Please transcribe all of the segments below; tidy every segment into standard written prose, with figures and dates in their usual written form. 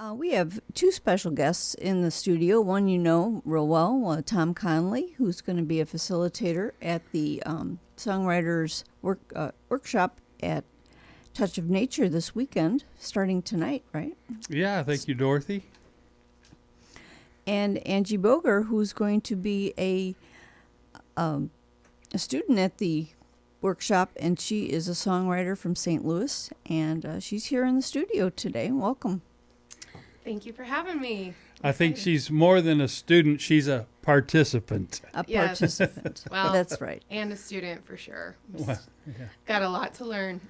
We have two special guests in the studio. One you know real well, Tom Conley, who's going to be a facilitator at the Songwriters Workshop at Touch of Nature this weekend, starting tonight, right? Yeah, thank you, Dorothy. And Angie Boger, who's going to be a student at the workshop, and she is a songwriter from St. Louis, and she's here in the studio today. Welcome. Thank you for having me. I think she's more than a student, she's a participant. A Yes. participant. Well, That's right. And a student for sure. Well, yeah. Got a lot to learn.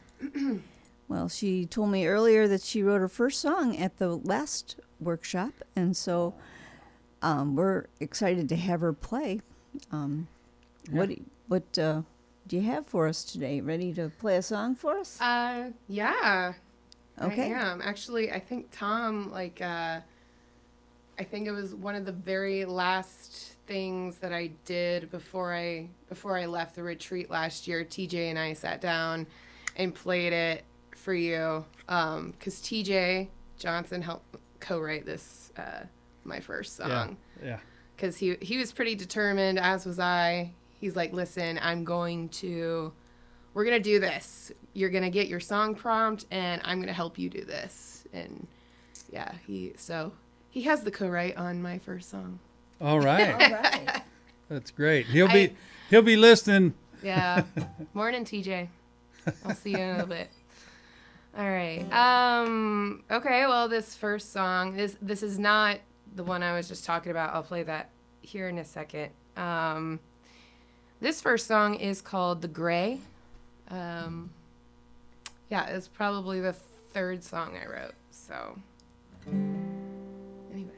Well, she told me earlier that she wrote her first song at the last workshop, and so we're excited to have her play. What do you have for us today? Ready to play a song for us? Yeah. Okay. I am. Actually, I think Tom, I think it was one of the very last things that I did before I left the retreat last year. TJ and I sat down and played it for you. 'Cause TJ Johnson helped co-write this, my first song. Yeah. 'Cause he was pretty determined, as was I. He's like, listen, we're going to do this. You're going to get your song prompt, and I'm going to help you do this. And, yeah, he has the co-write on my first song. All right. All right. That's great. He'll be listening. Yeah. Morning, TJ. I'll see you in a little bit. All right. Okay, well, this first song, this is not the one I was just talking about. I'll play that here in a second. This first song is called The Gray. Yeah, it's probably the third song I wrote. So, anyway.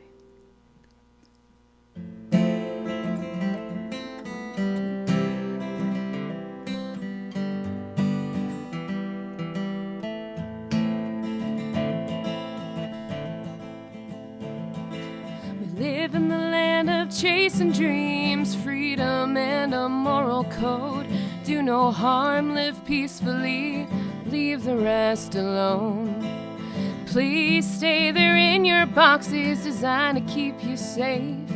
We live in the land of chasing dreams, freedom and a moral code. Do no harm, live peacefully, leave the rest alone. Please stay there in your boxes designed to keep you safe.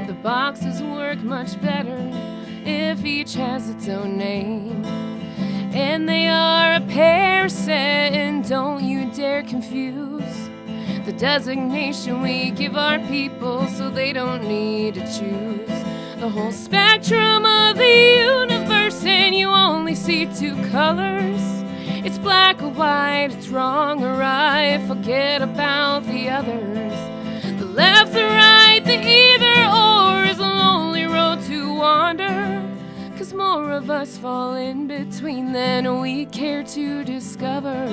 The boxes work much better if each has its own name. And they are a pair set, and don't you dare confuse the designation we give our people so they don't need to choose the whole spectrum of the universe, and you only see two colors. It's black or white, it's wrong or right, forget about the others. The left or right, the either or is a lonely road to wander, 'cause more of us fall in between than we care to discover.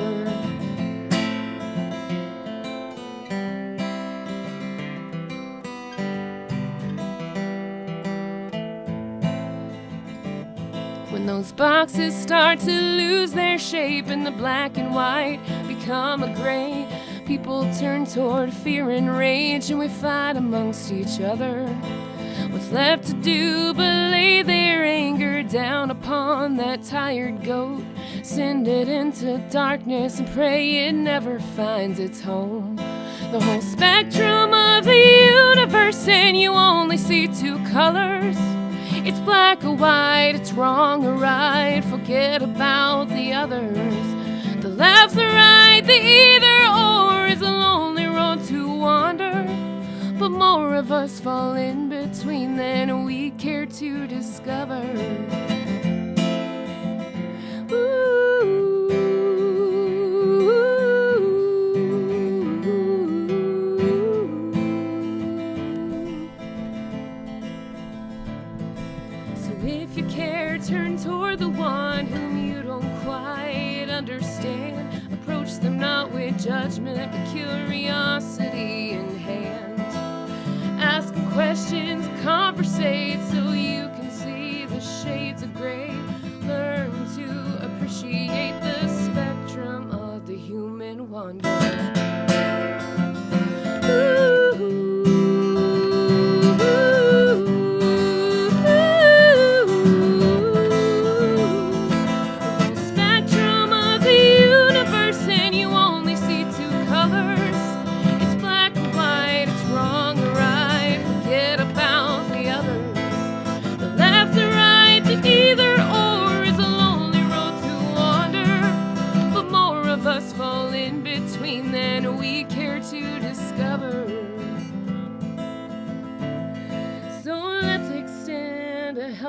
When those boxes start to lose their shape and the black and white become a gray, people turn toward fear and rage, and we fight amongst each other. What's left to do but lay their anger down upon that tired goat, send it into darkness and pray it never finds its home. The whole spectrum of the universe, and you only see two colors. It's black or white, it's wrong or right, forget about the others. The left or right, the either or is a lonely road to wander, but more of us fall in between than we care to discover. If you care, turn toward the one whom you don't quite understand. Approach them not with judgment, but curiosity in hand. Ask them questions, conversate so you can see the shades of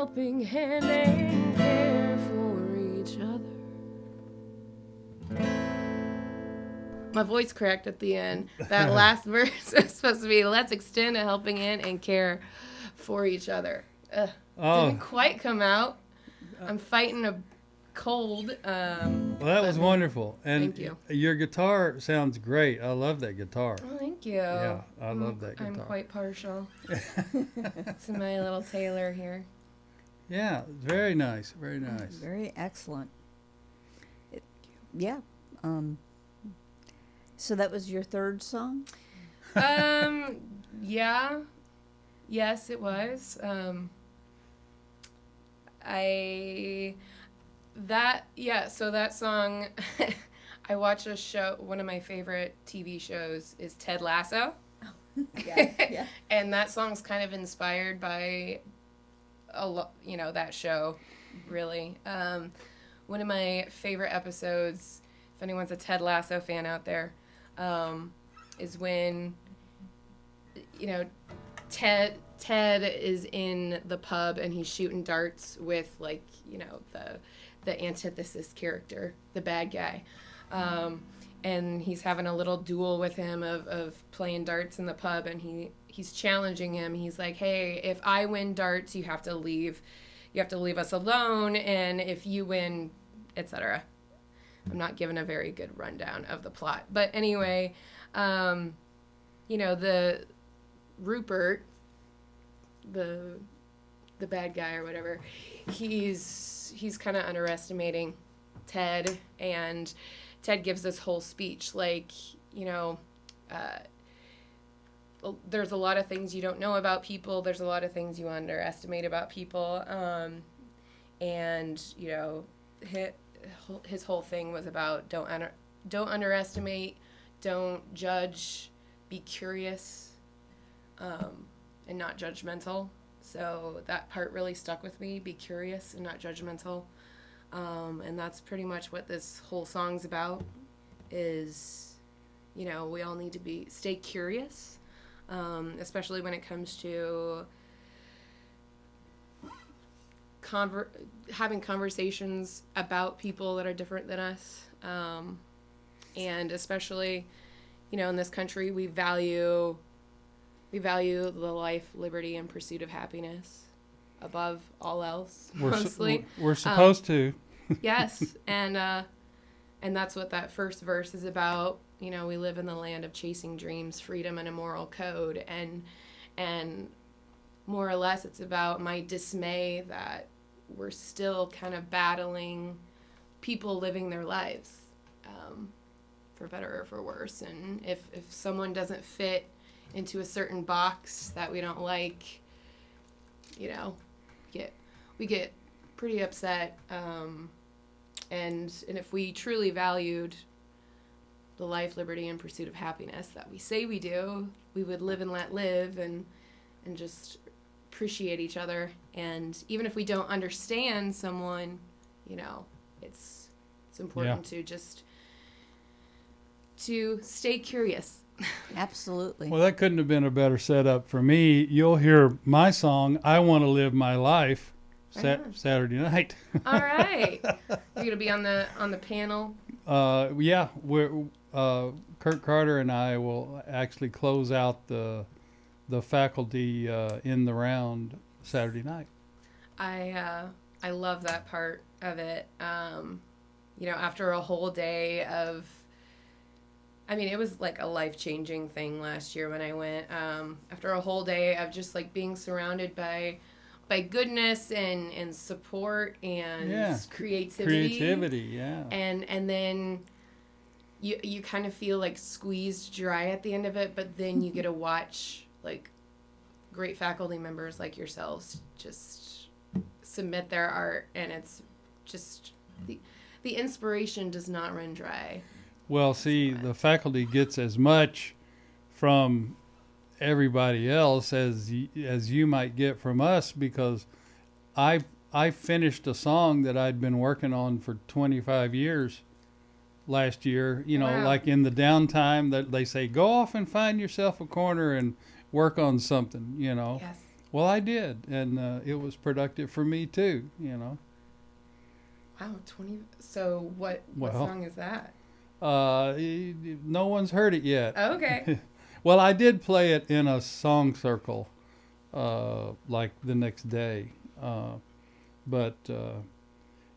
helping hand and care for each other. My voice cracked at the end. That last verse is supposed to be, let's extend a helping hand and care for each other. Didn't quite come out. I'm fighting a cold. Well, that was wonderful. And thank you. Your guitar sounds great. I love that guitar. Oh, thank you. Yeah, I love that guitar. I'm quite partial to my little Taylor here. Yeah, very nice. Very nice. Very excellent. Yeah. So that was your third song? Yeah. Yes, it was. So that song, I watch a show, one of my favorite TV shows is Ted Lasso. Yeah. And that song's kind of inspired by that show, really. One of my favorite episodes, if anyone's a Ted Lasso fan out there, is when, Ted is in the pub and he's shooting darts with the antithesis character, the bad guy. And he's having a little duel with him of playing darts in the pub, and he's challenging him. He's like, hey, if I win darts, you have to leave us alone, and if you win, etc. I'm not giving a very good rundown of the plot. But anyway, the Rupert, the bad guy or whatever, he's kind of underestimating Ted, and Ted gives this whole speech like, there's a lot of things you don't know about people, there's a lot of things you underestimate about people, and his whole thing was about don't underestimate, don't judge, be curious, and not judgmental. So that part really stuck with me, be curious and not judgmental. And that's pretty much what this whole song's about, is, we all need to stay curious, especially when it comes to having conversations about people that are different than us. And especially, in this country, we value the life, liberty, and pursuit of happiness above all else, mostly. We're supposed to. Yes, and that's what that first verse is about. We live in the land of chasing dreams, freedom, and a moral code, and more or less it's about my dismay that we're still kind of battling people living their lives, for better or for worse. And if someone doesn't fit into a certain box that we don't like, we get pretty upset. And if we truly valued the life, liberty, and pursuit of happiness that we say we do, we would live and let live, and just appreciate each other. And even if we don't understand someone, it's important to stay curious. Absolutely. Well, that couldn't have been a better setup for me. You'll hear my song, I Want to Live My Life, Saturday night. All right. You're going to be on the panel? Yeah. Kurt Carter and I will actually close out the faculty in the round Saturday night. I love that part of it. After a whole day of, it was like a life-changing thing last year when I went. After a whole day of just like being surrounded by goodness and support and creativity. Yeah. And then you kind of feel like squeezed dry at the end of it, but then you get to watch like great faculty members like yourselves just submit their art, and it's just the inspiration does not run dry. Well, see, the faculty gets as much from everybody else as you might get from us, because I finished a song that I'd been working on for 25 years last year, Wow. like in the downtime that they say, go off and find yourself a corner and work on something, Yes. Well, I did, and it was productive for me too. Wow, 20. So what Well, song is that? No one's heard it yet. Okay. Well, I did play it in a song circle, like the next day, but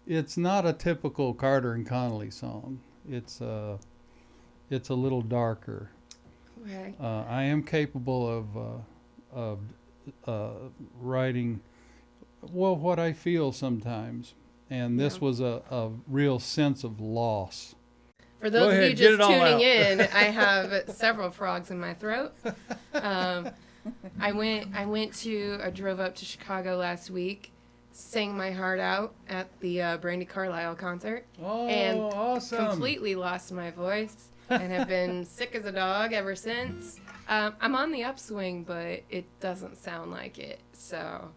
it's not a typical Carter and Connolly song. It's a little darker. Okay. I am capable of writing, well, what I feel sometimes, and this was a real sense of loss. For those of ahead, you get it just all tuning out. in, I have several frogs in my throat. I drove up to Chicago last week, sang my heart out at the Brandi Carlile concert, Oh, and awesome! completely lost my voice and have been sick as a dog ever since. I'm on the upswing, but it doesn't sound like it. So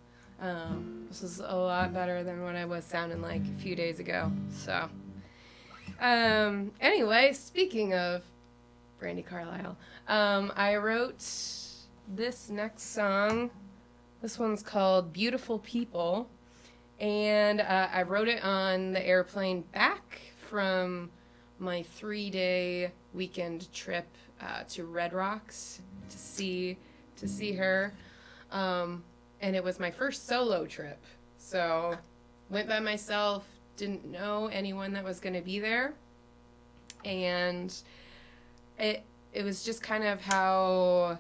this is a lot better than what I was sounding like a few days ago. So anyway, speaking of Brandi Carlile, I wrote this next song. This one's called Beautiful People. And I wrote it on the airplane back from my 3-day weekend trip to Red Rocks to see her. And it was my first solo trip. So went by myself, didn't know anyone that was going to be there. And it was just kind of how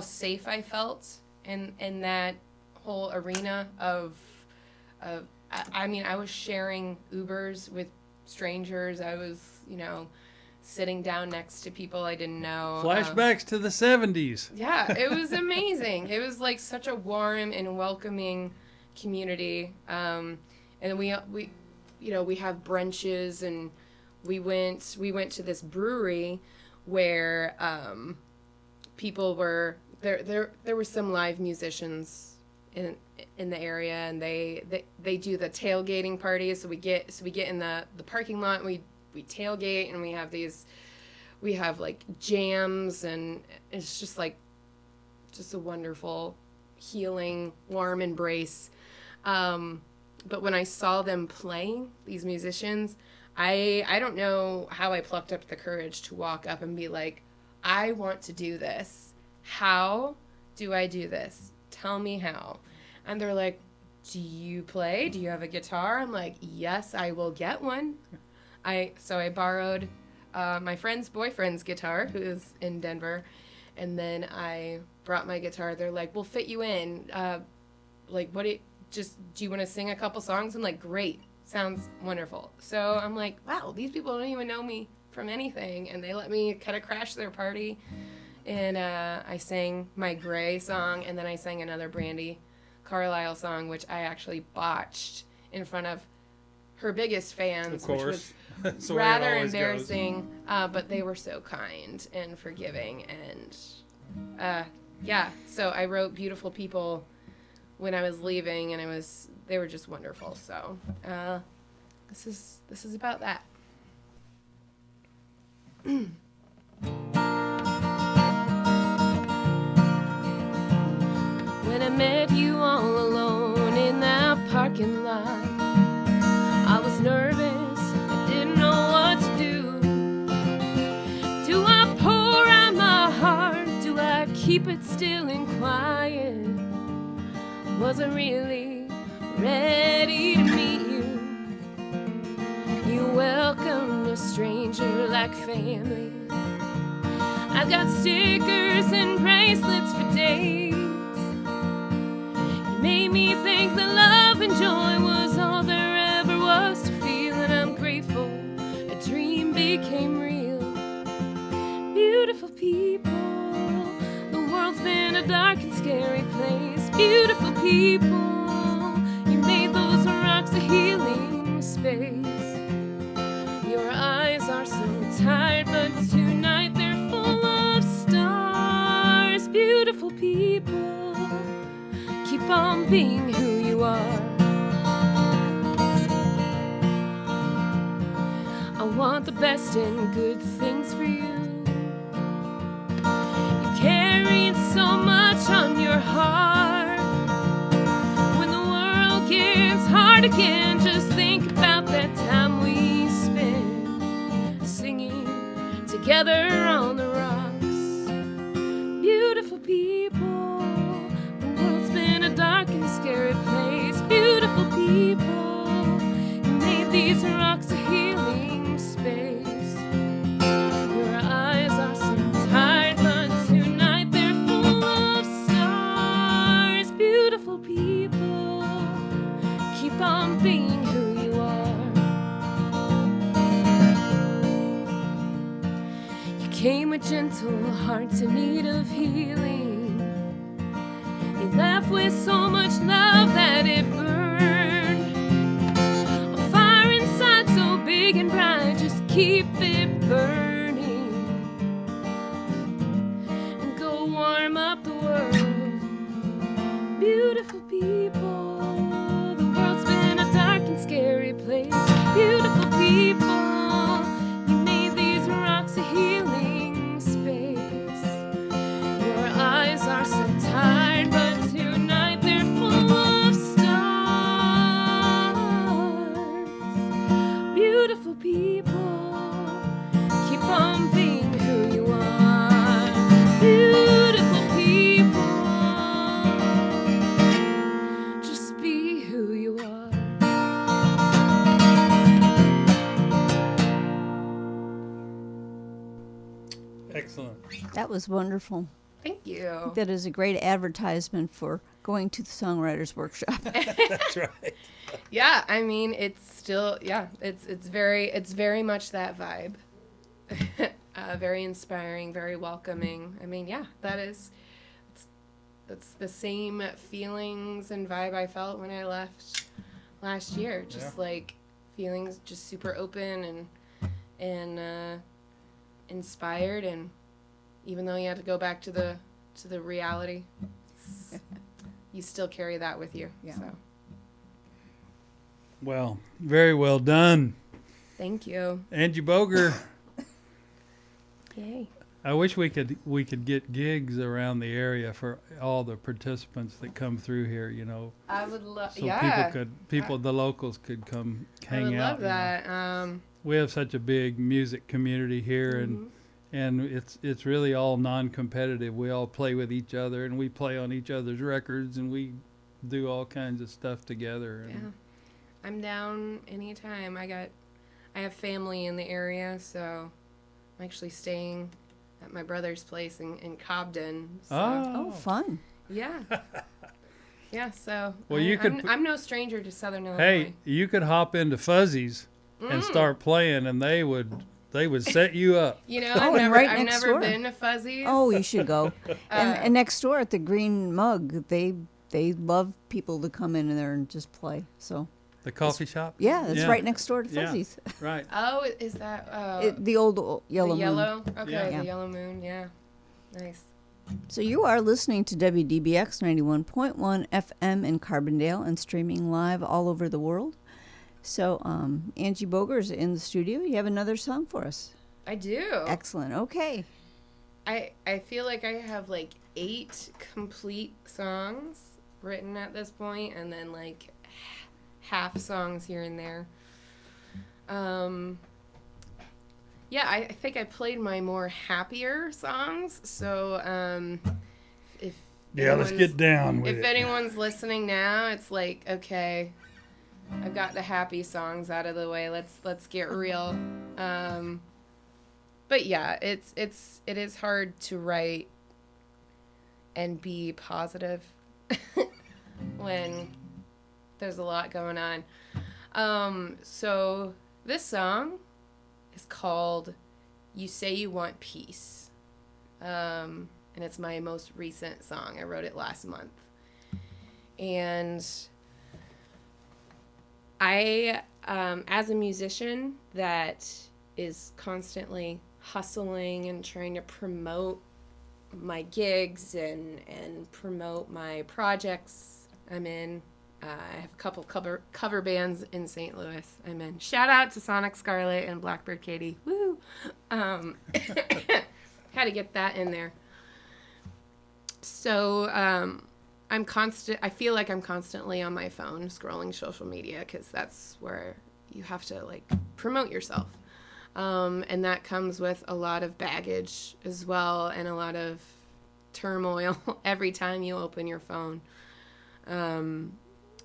safe I felt in that whole arena of I mean, I was sharing Ubers with strangers. I was, sitting down next to people I didn't know. Flashbacks to the 70s. Yeah, it was amazing. It was like such a warm and welcoming community. And we have brunches, and we went to this brewery where people were there. There were some live musicians in the area, and they do the tailgating parties. So we get in the parking lot, and we tailgate, and we have like jams, and it's just a wonderful, healing, warm embrace. But when I saw them playing, these musicians, I don't know how I plucked up the courage to walk up and be like, I want to do this. How do I do this? Tell me how. And they're like, do you play? Do you have a guitar? I'm like, yes, I will get one. So I borrowed my friend's boyfriend's guitar, who is in Denver, and then I brought my guitar. They're like, we'll fit you in. Do you want to sing a couple songs? I'm like, great, sounds wonderful. So I'm like, wow, these people don't even know me from anything, and they let me kind of crash their party. And I sang my Gray song, and then I sang another Brandi Carlile song, which I actually botched in front of her biggest fans, which was rather embarrassing, but they were so kind and forgiving. And so I wrote Beautiful People when I was leaving, and they were just wonderful. So this is about that. When I met you all alone in that parking lot, I was nervous, I didn't know what to do. Do I pour out my heart? Do I keep it still and quiet? Wasn't really ready to meet you. You welcomed a stranger like family. I've got stickers and bracelets for days. You made me think that love and joy was all there ever was to feel, and I'm grateful a dream became real. Beautiful people, the world's been a dark and scary place. Beautiful people, you made those rocks a healing space. Your eyes are so tired, but tonight they're full of stars. Beautiful people, keep on being who you are. I want the best and good things for you. You carried so much on your heart. again. Just think about that time we spent singing together on the rocks. Beautiful people, the world's been a dark and scary place. Beautiful people, you made these rocks a healing space. Your eyes are so tired, but tonight they're full of stars. Beautiful people, keep on being who you are. You came with gentle hearts in need of healing. You left with so much love that it burned. A fire inside so big and bright, just keep it burning. And go warm up the world. Beautiful people, the world's been a dark and scary place. Beautiful people, you made these rocks a healing space. Your eyes are so tired, but tonight they're full of stars. Beautiful people, keep on being who you are. Beautiful people, just be who you are. Excellent. That was wonderful. Thank you. That is a great advertisement for going to the Songwriters Workshop. That's right. Yeah, I mean, it's still, it's very much that vibe. Very inspiring, very welcoming. I mean, yeah, that's the same feelings and vibe I felt when I left last year. Just like feelings, just super open and inspired, and even though you had to go back to the reality, you still carry that with you. Yeah. So Well, very well done. thank you. Angie Boger, Yay. I wish we could get gigs around the area for all the participants that come through here, you know. I would love. So Yeah. the locals could come I hang would out. love that. We have such a big music community here, Mm-hmm. and it's really all non-competitive. We all play with each other, and we play on each other's records, and we do all kinds of stuff together. And Yeah. I'm down anytime. I have family in the area, so I'm actually staying at my brother's place in Cobden. So, Oh, fun. yeah. Yeah, so Well, you could I'm no stranger to Southern Illinois. Hey, you could hop into Fuzzies and start playing, and they would set you up. You know, Oh, and right I've next never door. been to Fuzzies. Oh, you should go. And next door at the Green Mug, they love people to come in there and just play. So The coffee shop. yeah, it's Yeah. right next door to Yeah. Fuzzies. Right. Oh, is that The old yellow the moon. yellow? Okay, Yeah. Yeah. the yellow moon. Yeah, nice. So you are listening to WDBX 91.1 FM in Carbondale and streaming live all over the world. So Angie Boger is in the studio. You have another song for us. I do. Excellent. Okay. I feel like I have like 8 complete songs written at this point, and then like half songs here and there. Yeah, I think I played my more happier songs. So if Yeah, let's get down with if it. anyone's listening now, it's like, okay, I've got the happy songs out of the way. Let's get real. But yeah, it is hard to write and be positive when there's a lot going on. So this song is called "You Say You Want Peace," and it's my most recent song. I wrote it last month, and I, as a musician that is constantly hustling and trying to promote my gigs and promote my projects I'm in. I have a couple cover bands in St. Louis I'm in. Shout out to Sonic Scarlet and Blackbird Katie. Woo! Had to get that in there. So I feel like I'm constantly on my phone scrolling social media because that's where you have to like promote yourself. And that comes with a lot of baggage as well and a lot of turmoil every time you open your phone.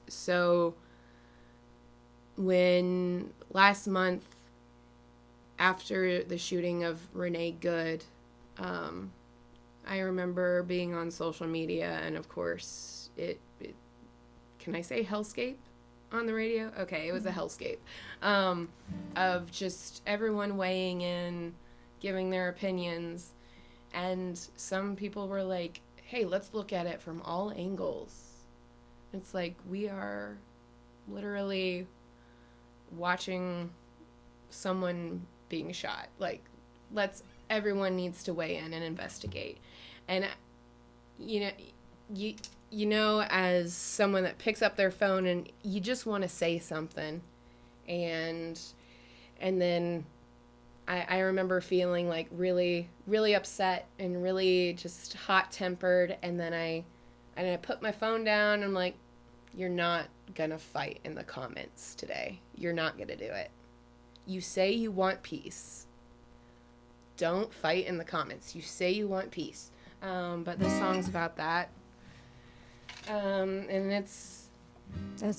So when last month after the shooting of Renee Good, I remember being on social media, and of course, it can I say hellscape on the radio? Okay, it was a hellscape of just everyone weighing in, giving their opinions, and some people were like, hey, let's look at it from all angles. It's like we are literally watching someone being shot. Like, everyone needs to weigh in and investigate. And you know, as someone that picks up their phone and you just want to say something, and then I remember feeling like really, really upset and really just hot-tempered, and then I put my phone down and I'm like, you're not gonna fight in the comments today. You're not gonna do it. You say you want peace. Don't fight in the comments. You say you want peace. But this song's about that. And That's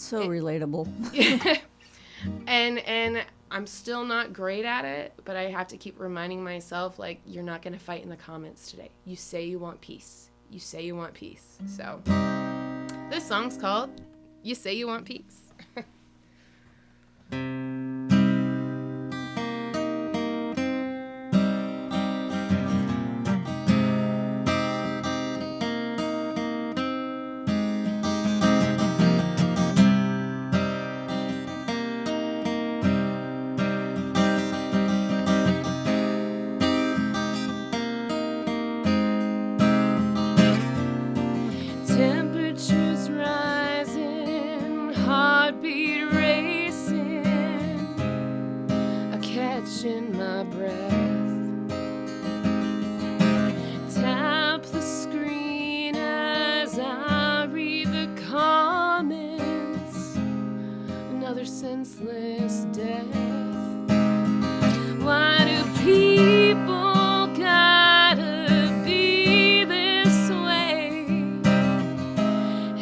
so relatable. and I'm still not great at it, but I have to keep reminding myself, like, you're not going to fight in the comments today. You say you want peace. You say you want peace. So this song's called You Say You Want Peace. Temperatures rising, heartbeat racing, a catch in my breath. Tap the screen as I read the comments, another senseless death. Why do people gotta be this way?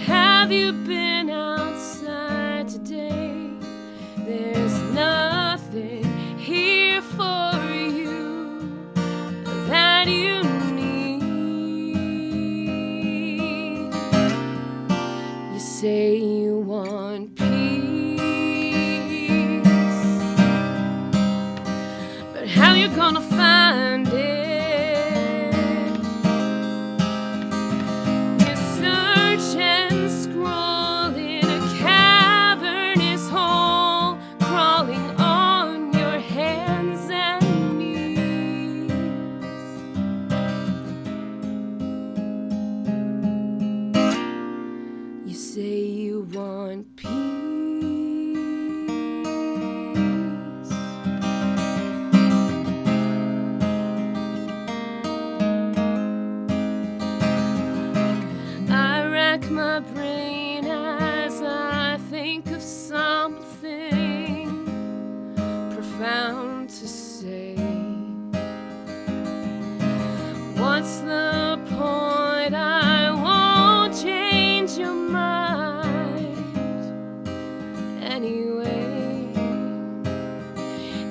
Have you been outside today? There's nothing here for you that you need. You say you want peace, but how you gonna find it? You search and scroll in a cavernous hole, crawling on your hands and knees. You say you want peace. I rack my brain as I think of something profound to say. What's the point? I won't change your mind anyway.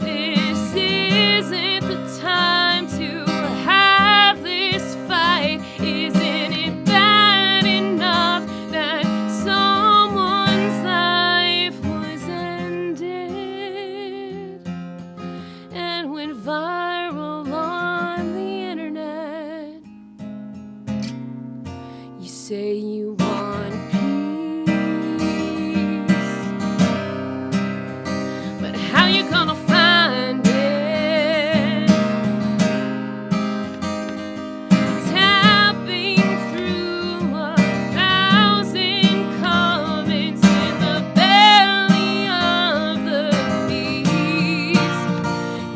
This isn't the time to have this fight. Isn't it bad enough that someone's life was ended and went viral on the internet? You say you want peace, but how you gonna find it? Tapping through 1,000 comments in the belly of the beast.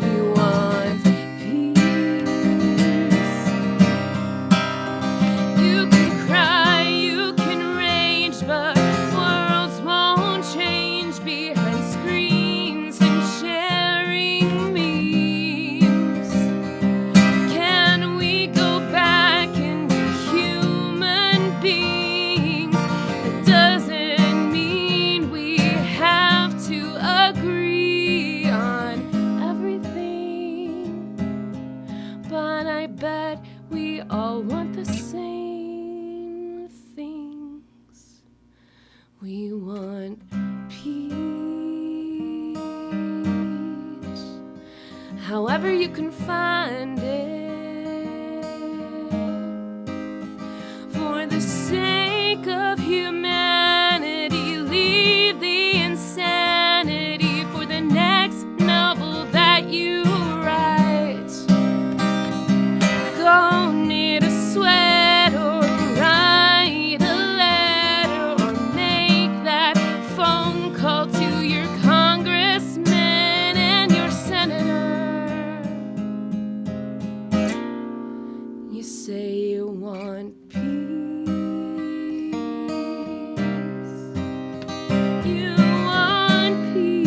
You want peace. You can cry, you can however you can find it. For the sake of humanity, leave the insanity for the next novel that you write. Go knit a sweater, or write a letter, or make that phone call to your congressman and your senator. You say you want peace. You want peace.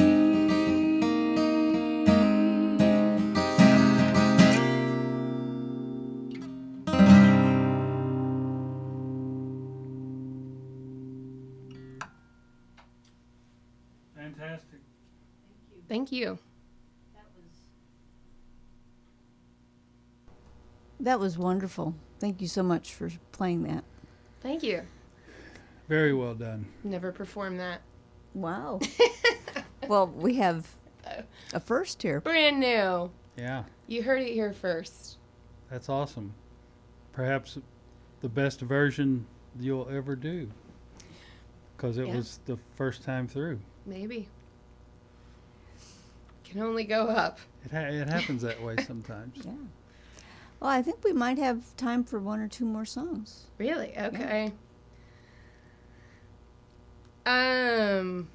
Fantastic. Thank you. That was wonderful. Thank you so much for playing that. Thank you. Very well done. Never performed that. Wow. Well, we have a first here. Brand new. Yeah, You heard it here first. that's awesome. Perhaps the best version you'll ever do, because it Yeah. was the first time through. Maybe. Can only go up. It happens that way sometimes. Yeah. Well, I think we might have time for one or two more songs. Really? Okay. All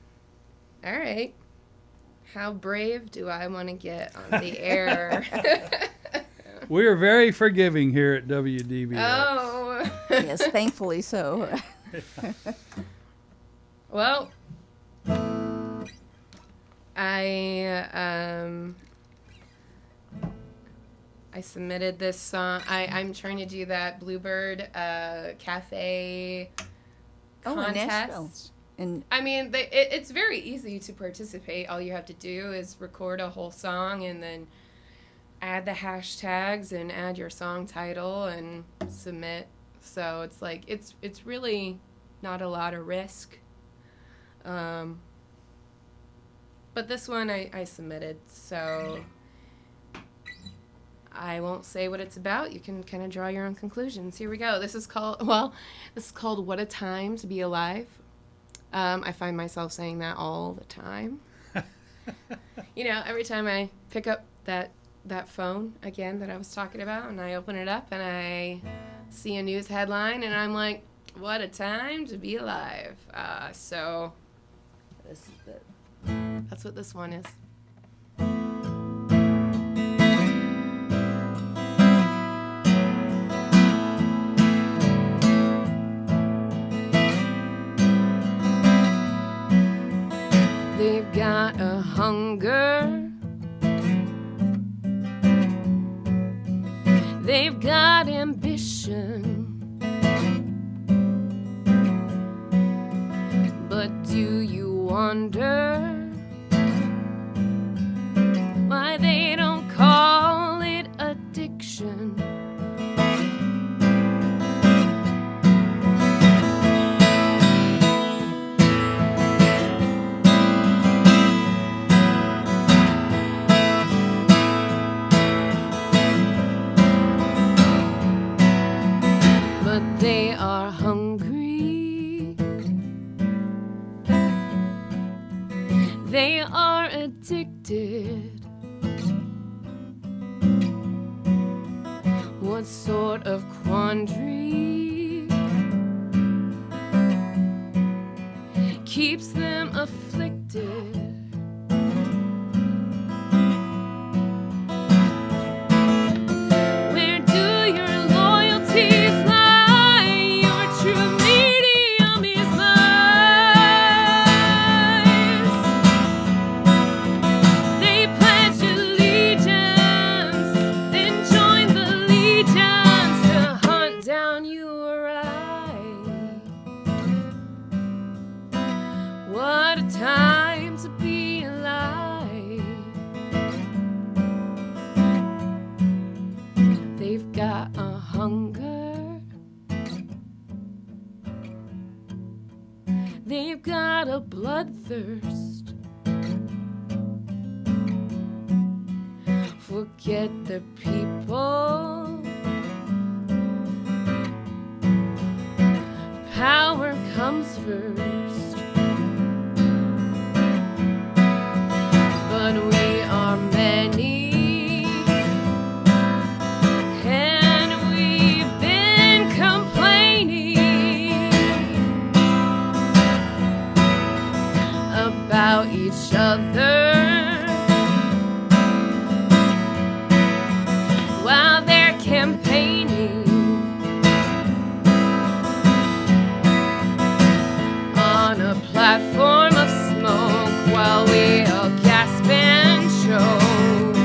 right. How brave do I want to get on the air? We are very forgiving here at WDBX. Oh. Yes, thankfully so. Well, I submitted this song. I'm trying to do that Bluebird Cafe Oh, in Nashville. contest. And I mean, it's very easy to participate. All you have to do is record a whole song and then add the hashtags and add your song title and submit. So it's like it's really not a lot of risk. But this one I submitted, so I won't say what it's about. You can kind of draw your own conclusions. Here we go. This is called What a Time to Be Alive. I find myself saying that all the time. You know, every time I pick up that phone again that I was talking about and I open it up and I see a news headline and I'm like, what a time to be alive. So that's what this one is. They've got a hunger. They've got ambition. But do you wonder why they don't call it addiction? But they are hungry. They are addicted. What sort of quandary keeps them afflicted? Where do your loyalties lie? Your true medium is lies. They pledge allegiance, then join the legions to hunt down your eye. What a time to be alive. They've got a hunger. They've got a bloodthirst forget the people. Power comes first, but we are many, and we've been complaining about each other while they're campaigning on a platform of smoke while we all gasp and choke.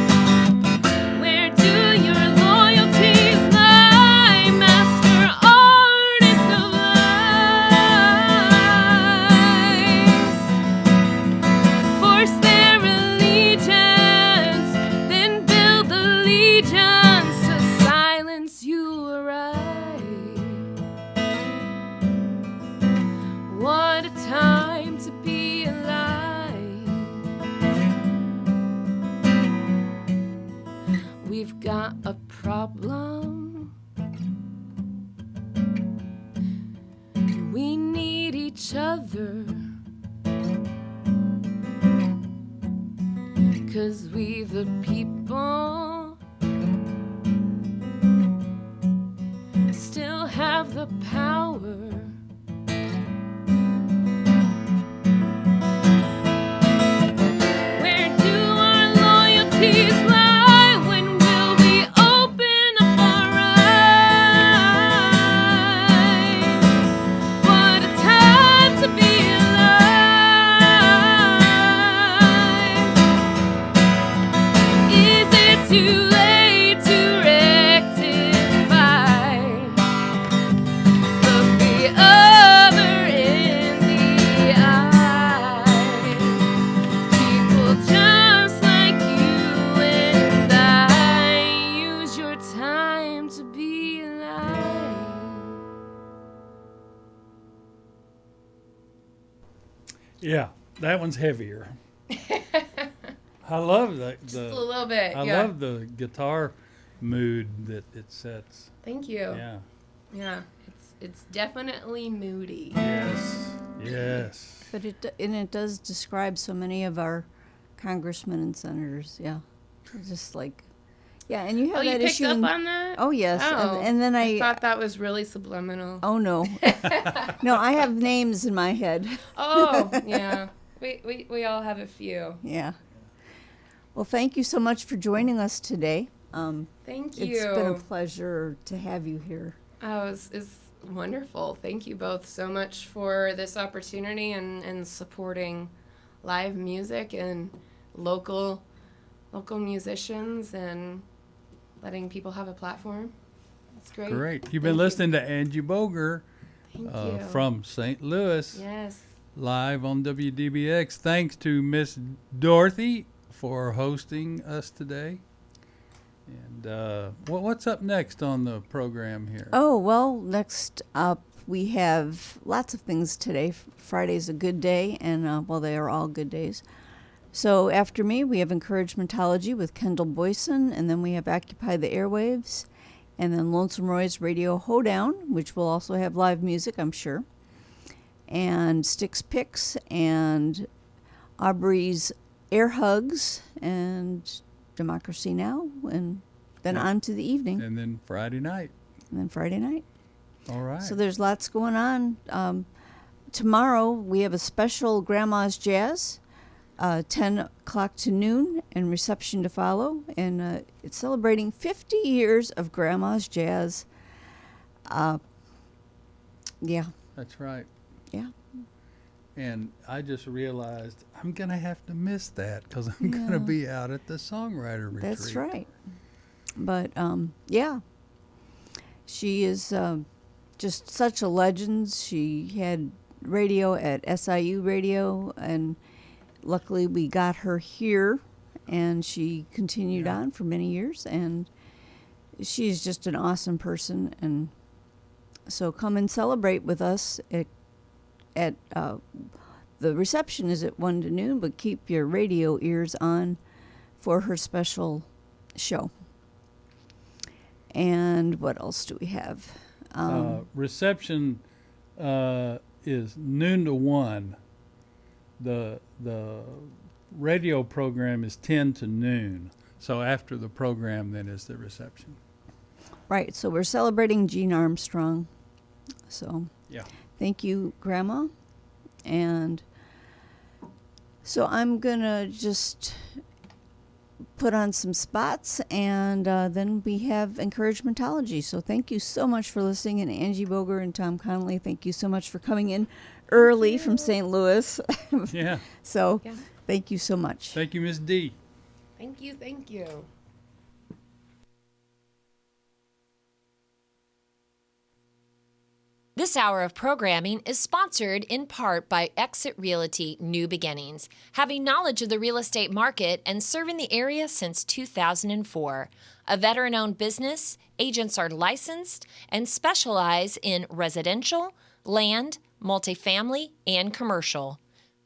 Where do your loyalties lie, master artist of lies? Force their allegiance, then build the legions to silence you aright. What a time to be alive. We've got a problem. We need each other. 'Cause we the people still have the power. Where do our loyalties lie? When will we open up our eyes? What a time to be alive. Is it too late to rectify? Look the other in the eye. People just like you and I, use your time to be alive. Yeah, that one's heavier. I love Just a little bit, I yeah. love the guitar mood that it sets. Thank you. Yeah. Yeah, it's definitely moody. Yes. Yes. But it does describe so many of our congressmen and senators. Yeah, It's just like, yeah, and you have Oh, you that picked issue. up on that? Oh yes, Oh, and then I thought that was really subliminal. Oh no, no, I have names in my head. Oh, yeah. We all have a few. Yeah. Well, thank you so much for joining us today. Thank you. It's been a pleasure to have you here. Oh, it's wonderful. Thank you both so much for this opportunity and supporting live music and local musicians and letting people have a platform. It's great. Great. You've been listening to Angie Boger Thank you. from St. Louis, Yes. live on WDBX. Thanks to Miss Dorothy for hosting us today. And what's up next on the program here? Oh, well, next up we have lots of things today. Friday's a good day, and well, they are all good days. So after me, we have Encouragementology with Kendall Boyson, and then we have Occupy the Airwaves, and then Lonesome Roy's Radio Hoedown, which will also have live music, I'm sure, and Sticks Picks, and Aubrey's Air Hugs, and Democracy Now!, and then on to the evening, And then Friday night. and then Friday night. All right. So there's lots going on. Tomorrow we have a special Grandma's Jazz, 10 o'clock to noon, and reception to follow. And it's celebrating 50 years of Grandma's Jazz. Yeah. That's right. Yeah. And I just realized I'm going to have to miss that because I'm going to be out at the songwriter retreat. That's right. But yeah, she is just such a legend. She had radio at SIU Radio, and luckily we got her here, and she continued on for many years, and she's just an awesome person. And so come and celebrate with us at the reception is at 1 to noon, but keep your radio ears on for her special show. And what else do we have? Reception is noon to 1. The radio program is 10 to noon. So after the program, then is the reception. Right, so we're celebrating Jean Armstrong. So Yeah. thank you, Grandma. And so I'm going to just put on some spots, and then we have encouragementology. So thank you so much for listening. And Angie Boger and Tom Connolly, thank you so much for coming in early from St. Louis. Yeah. So Yeah. thank you so much. Thank you, Miss D. Thank you, thank you. This hour of programming is sponsored in part by Exit Realty New Beginnings, having knowledge of the real estate market and serving the area since 2004. A veteran-owned business, agents are licensed and specialize in residential, land, multifamily, and commercial.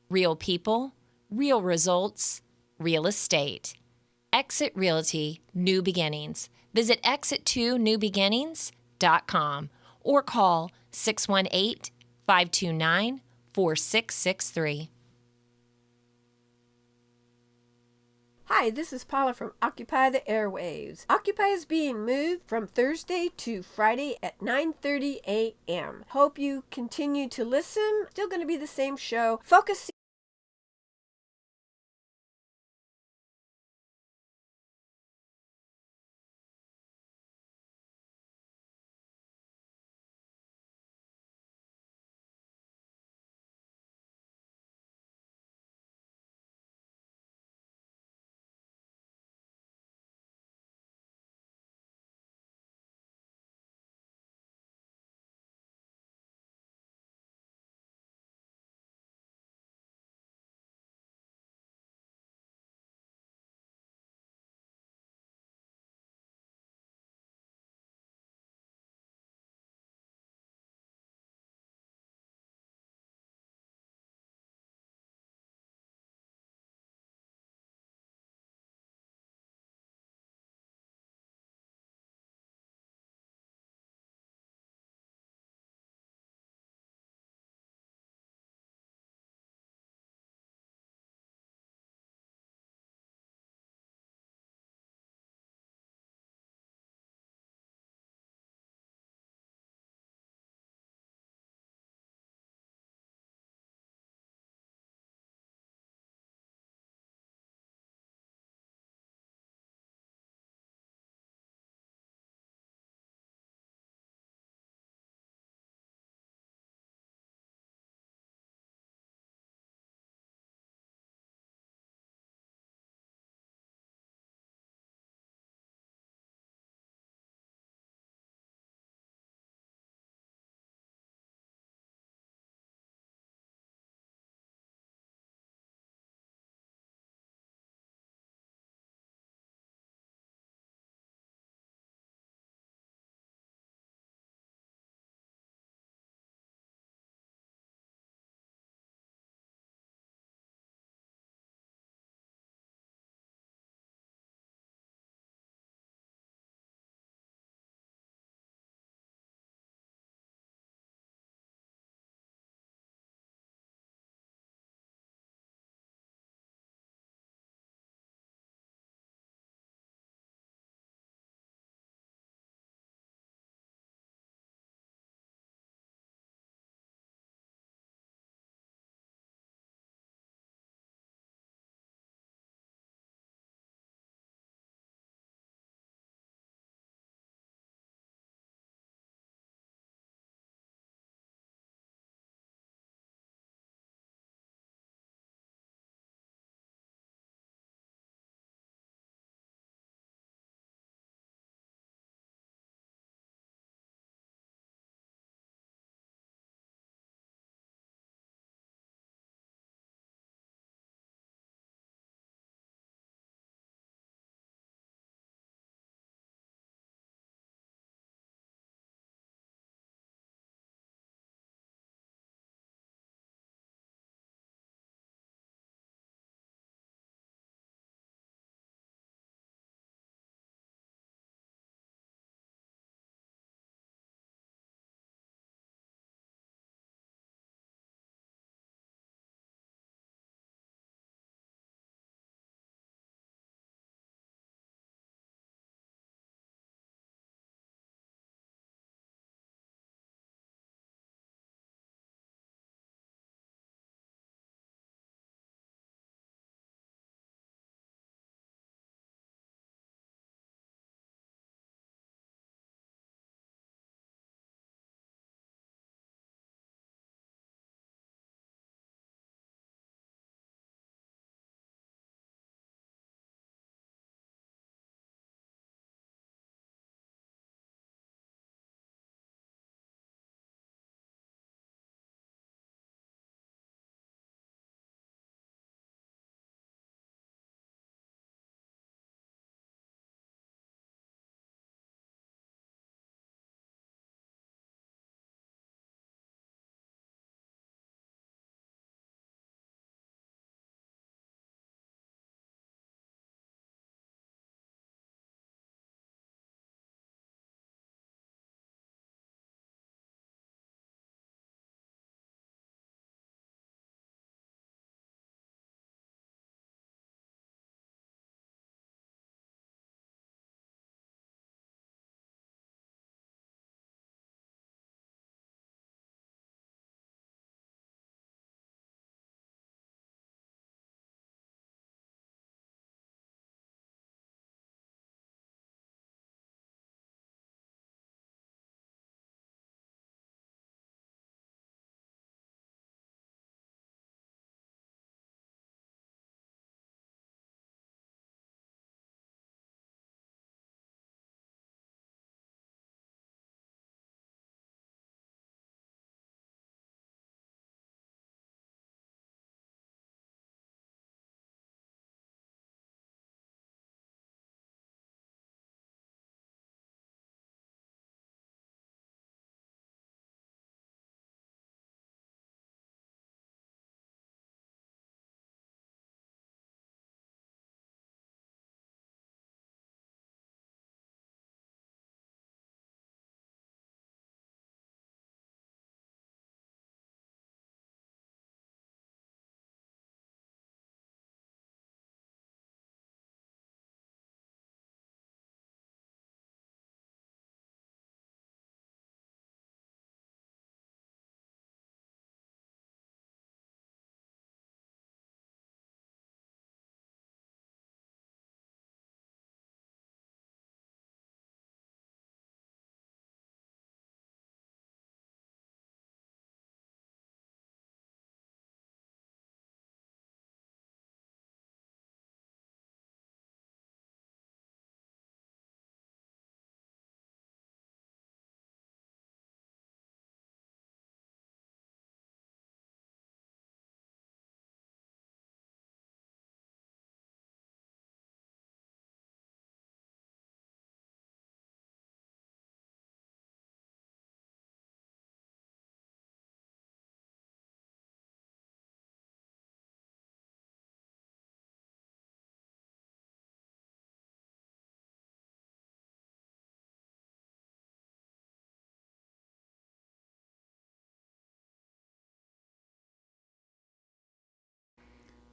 Real people, real results, real estate. Exit Realty New Beginnings. Visit exit2newbeginnings.com or call 618-529-4663. Hi, this is Paula from Occupy the Airwaves. Occupy is being moved from Thursday to Friday at 9:30 a.m. Hope you continue to listen. Still going to be the same show. Focus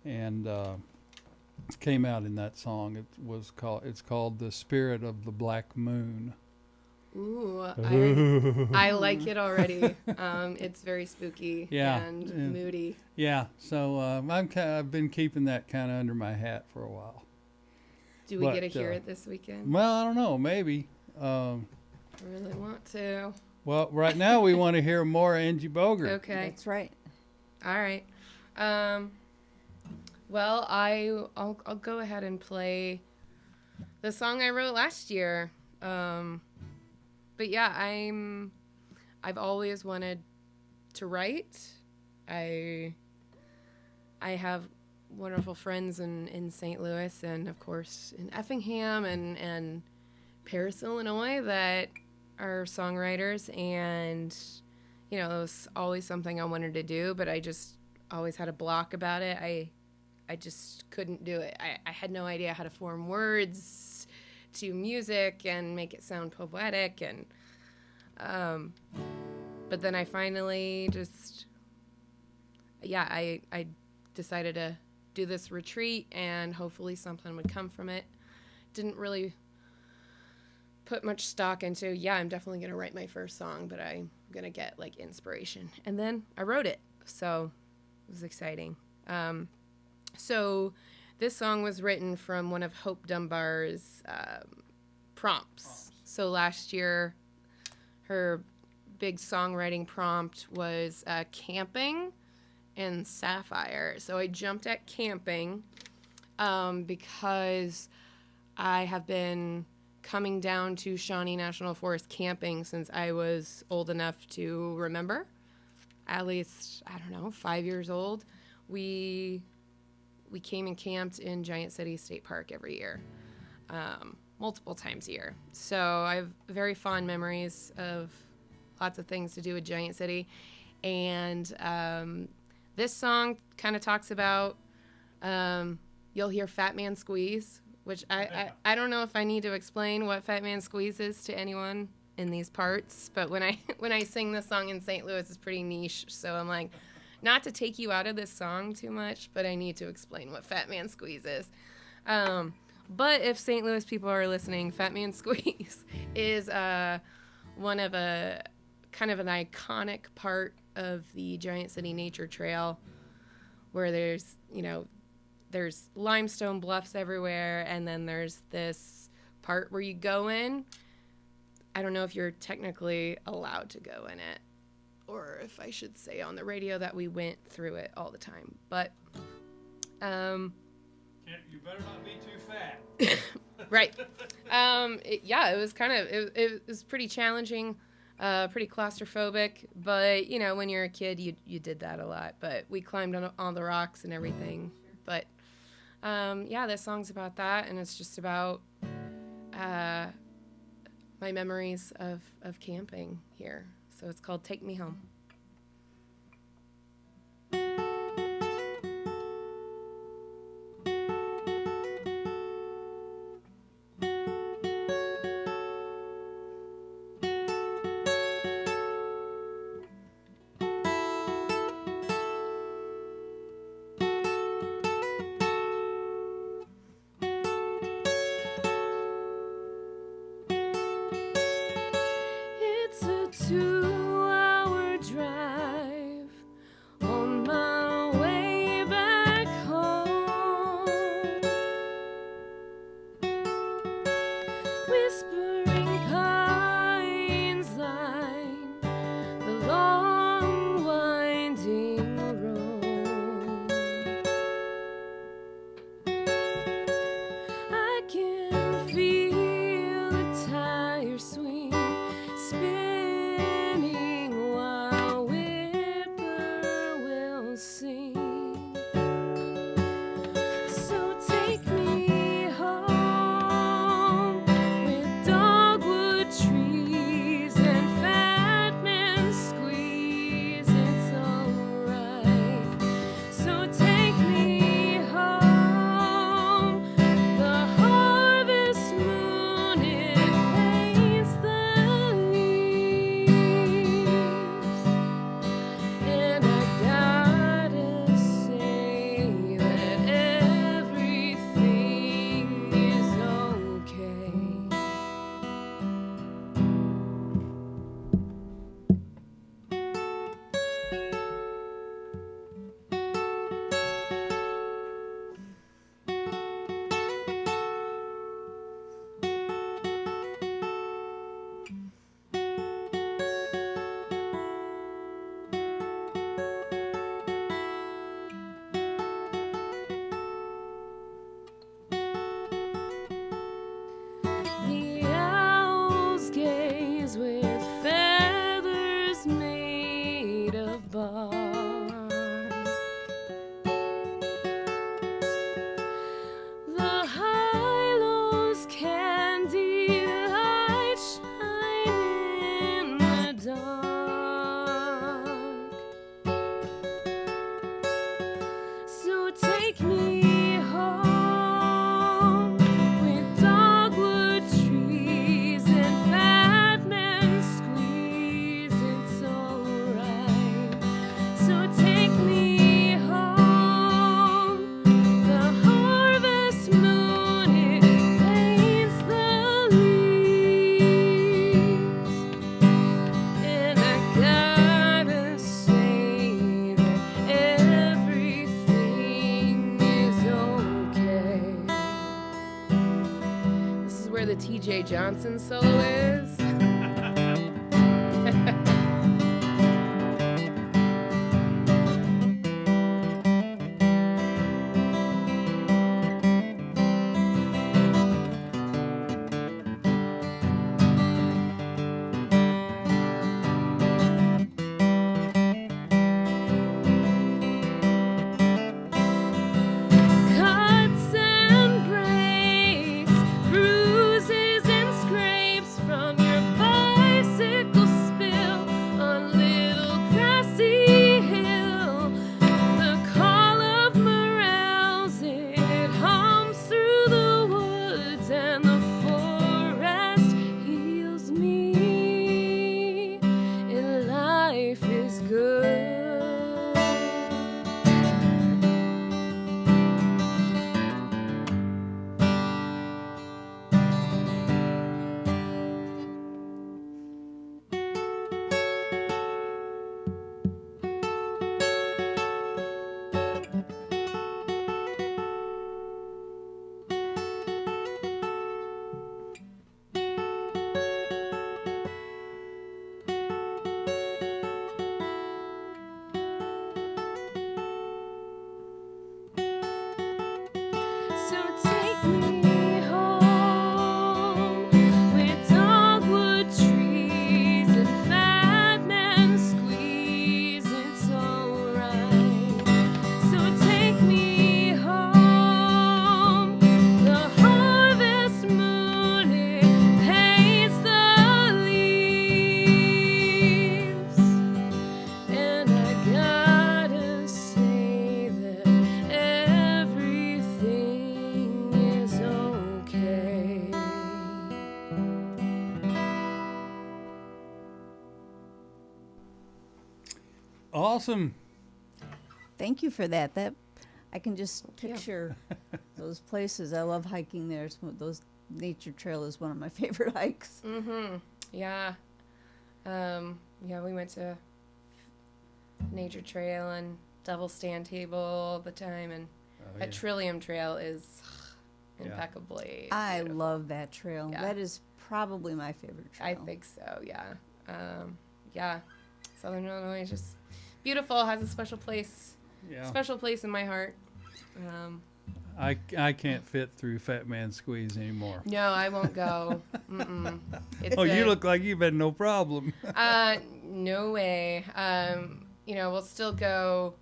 and came out in that song. It's called "The Spirit of the Black Moon." Ooh, I like it already. It's very spooky and moody. Yeah, so I've been keeping that kind of under my hat for a while. Do we get to hear it this weekend? Well, I don't know, maybe. I really want to. Well, right now we want to hear more Angie Boger. Okay. That's right. All right. Well, I'll go ahead and play the song I wrote last year. But yeah, I've always wanted to write. I have wonderful friends in St. Louis and of course in Effingham and Paris, Illinois that are songwriters, and you know, it was always something I wanted to do, but I just always had a block about it. I just couldn't do it. I had no idea how to form words to music and make it sound poetic, and but then I finally just I decided to do this retreat and hopefully something would come from it. Didn't really put much stock into I'm definitely gonna write my first song, but I'm gonna get like inspiration, and then I wrote it, so it was exciting. So this song was written from one of Hope Dunbar's prompts. So last year, her big songwriting prompt was camping and sapphire. So I jumped at camping because I have been coming down to Shawnee National Forest camping since I was old enough to remember. At least, 5 years old. We came and camped in Giant City State Park every year, multiple times a year. So I have very fond memories of lots of things to do with Giant City. And this song kind of talks about, you'll hear Fat Man Squeeze, which I don't know if I need to explain what Fat Man Squeeze is to anyone in these parts, but when I sing this song in St. Louis, it's pretty niche. So I'm like, not to take you out of this song too much, but I need to explain what Fat Man Squeeze is. But if St. Louis people are listening, Fat Man Squeeze is one of a kind of an iconic part of the Giant City Nature Trail, where there's limestone bluffs everywhere, and then there's this part where you go in. I don't know if you're technically allowed to go in it, or if I should say on the radio that we went through it all the time. But You better not be too fat. right. It was kind of it was pretty challenging, pretty claustrophobic. But when you're a kid, you did that a lot. But we climbed on all the rocks and everything. But this song's about that, and it's just about my memories of camping here. So it's called Take Me Home. It's a 2-hour drive bark. The hylos candy light shine in the dark. So take me home with dogwood trees and fat men squeeze. It's alright. So take me home. The harvest moon, it paints the leaves. And I gotta say that everything is okay. This is where the T.J. Johnson solo is. Cuts and breaks, bruises and scrapes from your bicycle spill on little grassy hill. The call of morels, it hums through the woods, and the forest heals me, and life is good. So take me home with dogwood trees and fat men squeeze. It's alright. So take me home. The harvest moon, it paints the leaves. And I gotta say that everything is okay. Awesome. Thank you for that. That I can just you. picture those places. I love hiking there. Those nature trail is one of my favorite hikes. Yeah. Yeah, we went to Nature Trail and Double Stand Table all the time, and Oh, that Trillium Trail is Yeah. impeccably I beautiful. love that trail. Yeah. That is probably my favorite trail. I think so, yeah. Yeah. Southern Illinois is just beautiful, has a special place in my heart. I can't fit through Fat Man Squeeze anymore. No, I won't go. Mm-mm. It's Oh, you a- look like you've had no problem. No way. We'll still go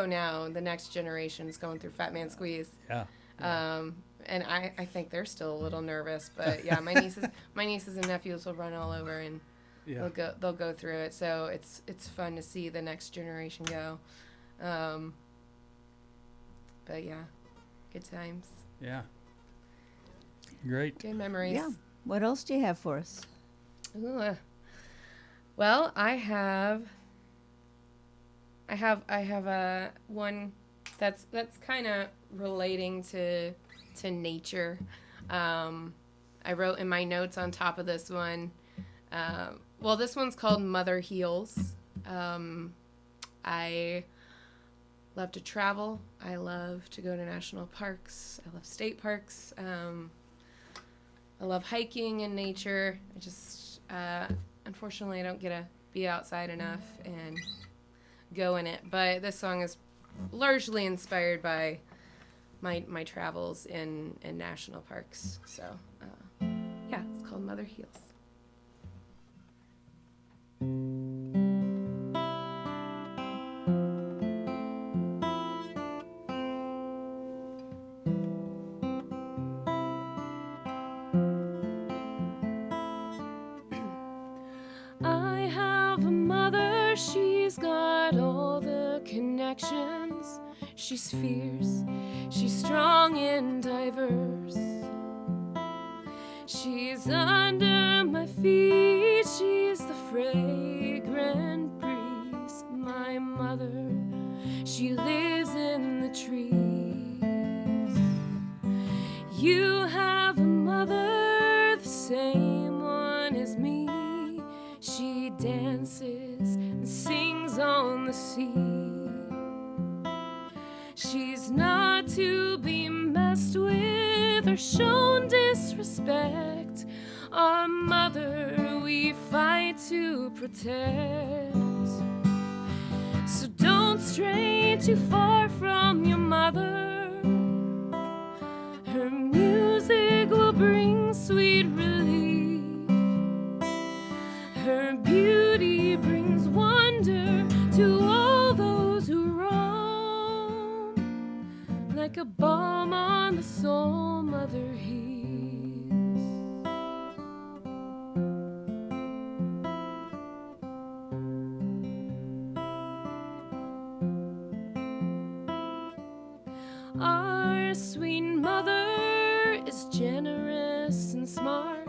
now. The next generation's going through Fat Man Squeeze. Yeah. And I think they're still a little nervous, but yeah, my nieces and nephews will run all over, and Yeah. they'll go through it. So it's fun to see the next generation go. But yeah, good times, Yeah. Great. good memories. Yeah. What else do you have for us? Ooh, well, I have a one that's kind of relating to nature. I wrote in my notes on top of this one. Well, this one's called Mother Heals. I love to travel. I love to go to national parks. I love state parks. I love hiking and nature. I just, unfortunately, I don't get to be outside enough and go in it. But this song is largely inspired by my travels in national parks. So, yeah, it's called Mother Heals. She's fierce, she's strong and diverse. She's under my feet, she's the fragrant breeze. My mother, she lives in the trees. You have a mother, the same one as me. She dances and sings on the sea. She's not to be messed with or shown disrespect. Our mother we fight to protect. So don't stray too far from your mother. Her music will bring sweet relief. Her beauty brings wonder to all those who roam. Like a balm on the soul, mother heals. Our sweet mother is generous and smart.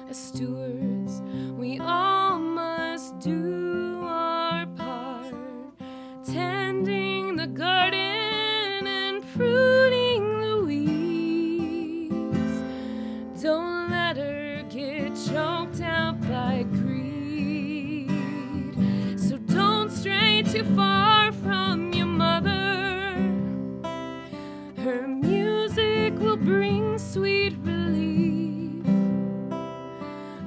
As stewards, we all must do our part, tending the garden and pruning the weeds. Don't let her get choked out by greed. So don't stray too far from your mother. Her music will bring sweet relief.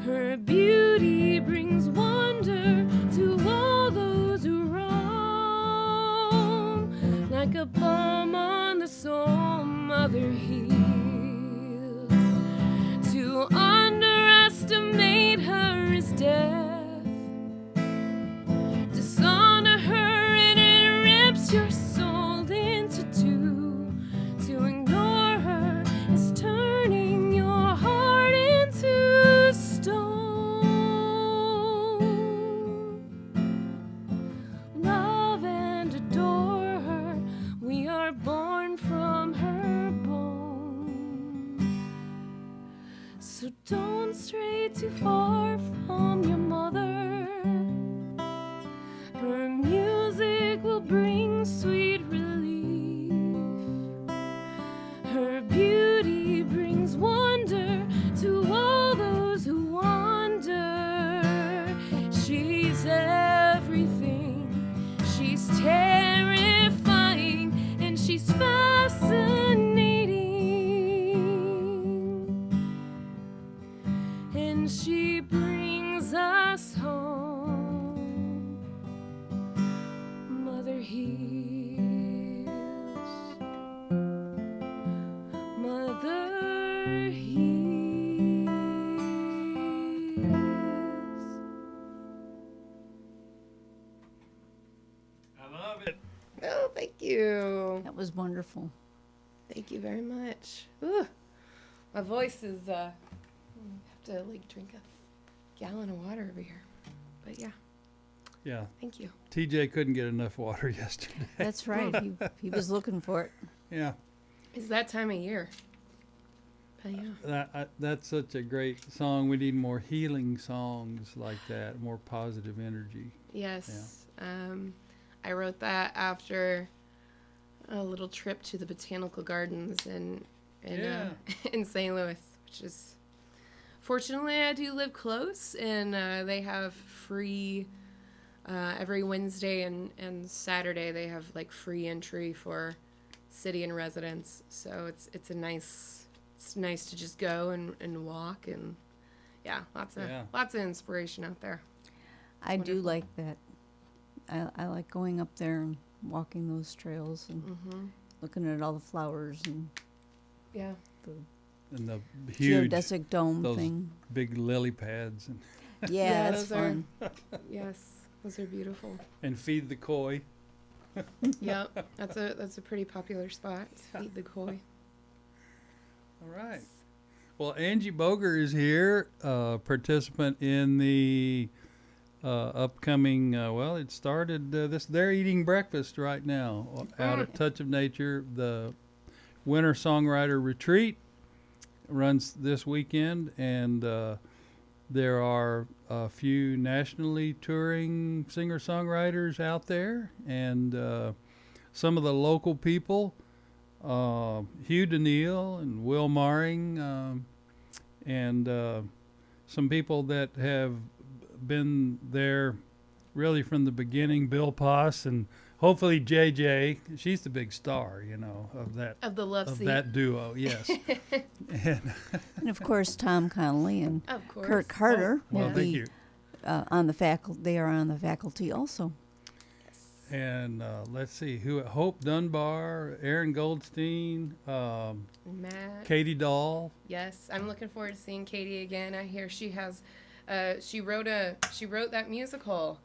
Her beauty brings wonder to all those who roam. Like a balm on the soul, mother heals. To underestimate her is death. Dishonor her and it rips your soul into two. To ignore her is turning your heart into stone. Love and adore her, we are born from her bones. So don't stray too far from your mother. Her music will bring sweet relief. Her beauty brings wonder to all those who wander. She's everything, she's terrifying, and she's fascinating. And she brings us home. Mother heals. Mother heals. I love it. Oh, thank you. That was wonderful. Thank you very much. Ooh, my voice is, I have to like drink a gallon of water over here. But yeah, Yeah. thank you. TJ couldn't get enough water yesterday. That's right. He was looking for it. Yeah. It's that time of year. But yeah. That's such a great song. We need more healing songs like that, more positive energy. Yes. I wrote that after a little trip to the botanical gardens in in St. Louis, which is fortunately I do live close, and they have free every Wednesday and Saturday they have like free entry for city and residents. So it's nice to just go and walk, and lots of inspiration out there. I do like that. I like going up there and walking those trails and looking at all the flowers and Yeah. And the huge geodesic dome those thing. big lily pads Yeah, that's those are- fun. Yes, those are beautiful. and feed the koi. Yep, that's a pretty popular spot. Feed the koi. All right. Well, Angie Boger is here, participant in the upcoming. Well, it started this. They're eating breakfast right now out at Touch of Nature. The Winter Songwriter Retreat runs this weekend, and there are a few nationally touring singer-songwriters out there, and some of the local people, Hugh DeNeal and Will Maring, and some people that have been there really from the beginning, Bill Poss, and hopefully JJ. She's the big star, Of the love of seat. that duo. Yes. And of course, Tom Connolly and Of course. Kurt Carter Well, will thank be you. on the faculty. They are on the faculty also. And let's see, Hope Dunbar, Aaron Goldstein, Matt. Katie Dahl. Yes, I'm looking forward to seeing Katie again. I hear she has, she wrote that musical,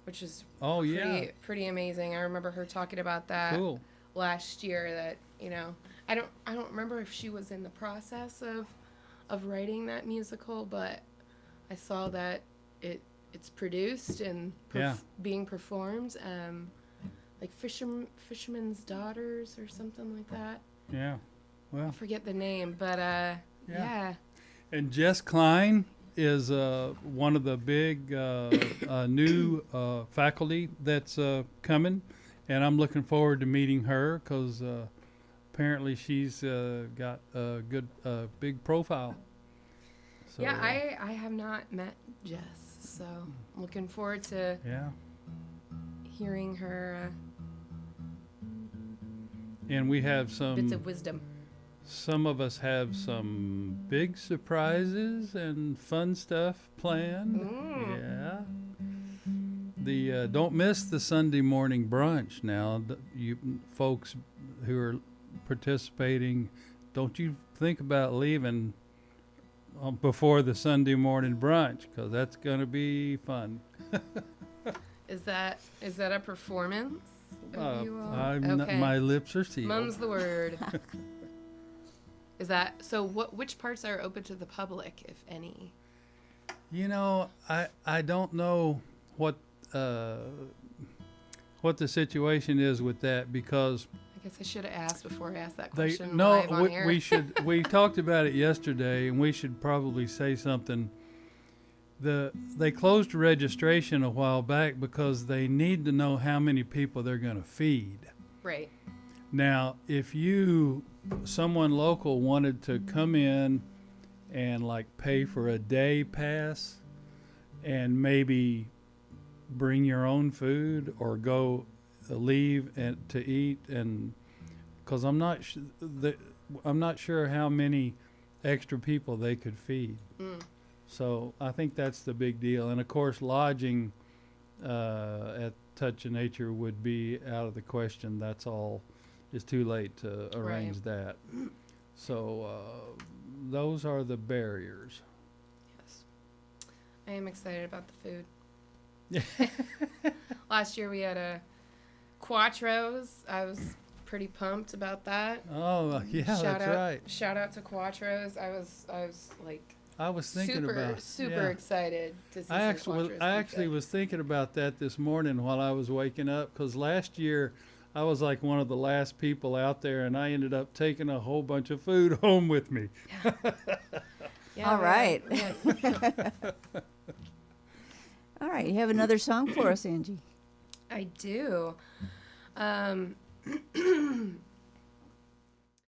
which is Oh, yeah. pretty amazing. I remember her talking about that Cool. last year. That I don't remember if she was in the process of writing that musical, but I saw that it's produced and Yeah. being performed. Like Fisherman's Daughters or something like that. Yeah. I Well, forget the name, but yeah. and Jess Klein is one of the big new faculty that's coming, and I'm looking forward to meeting her because apparently she's got a good big profile. So, Yeah, I have not met Jess, so I'm looking forward to yeah. hearing her And we have bits some. of wisdom. Some of us have some big surprises and fun stuff planned. Yeah. The don't miss the Sunday morning brunch now. You folks who are participating, don't you think about leaving before the Sunday morning brunch, because that's going to be fun. Is that a performance of you all? I'm my lips are sealed. Mum's the word. Is that so? Which parts are open to the public, if any? I don't know what the situation is with that, because I guess I should have asked before I asked that they question live on air. we talked about it yesterday, and we should probably say something. They closed registration a while back because they need to know how many people they're going to feed. Right. Now, if someone local wanted to come in and like pay for a day pass and maybe bring your own food or go leave and to eat, and because I'm not sure how many extra people they could feed. So I think that's the big deal. And of course, lodging at Touch of Nature would be out of the question. That's all. It's too late to arrange that. So those are the barriers. Yes. I am excited about the food. Last year we had a Quattros. I was pretty pumped about that. Oh, yeah, that's right. Shout out to Quattros. I was like I was thinking super excited to see some I Quattros actually pizza. was thinking about that this morning while I was waking up, because last year I was like one of the last people out there, and I ended up taking a whole bunch of food home with me. Yeah, All right. yeah. All right, you have another song for us, Angie. I do.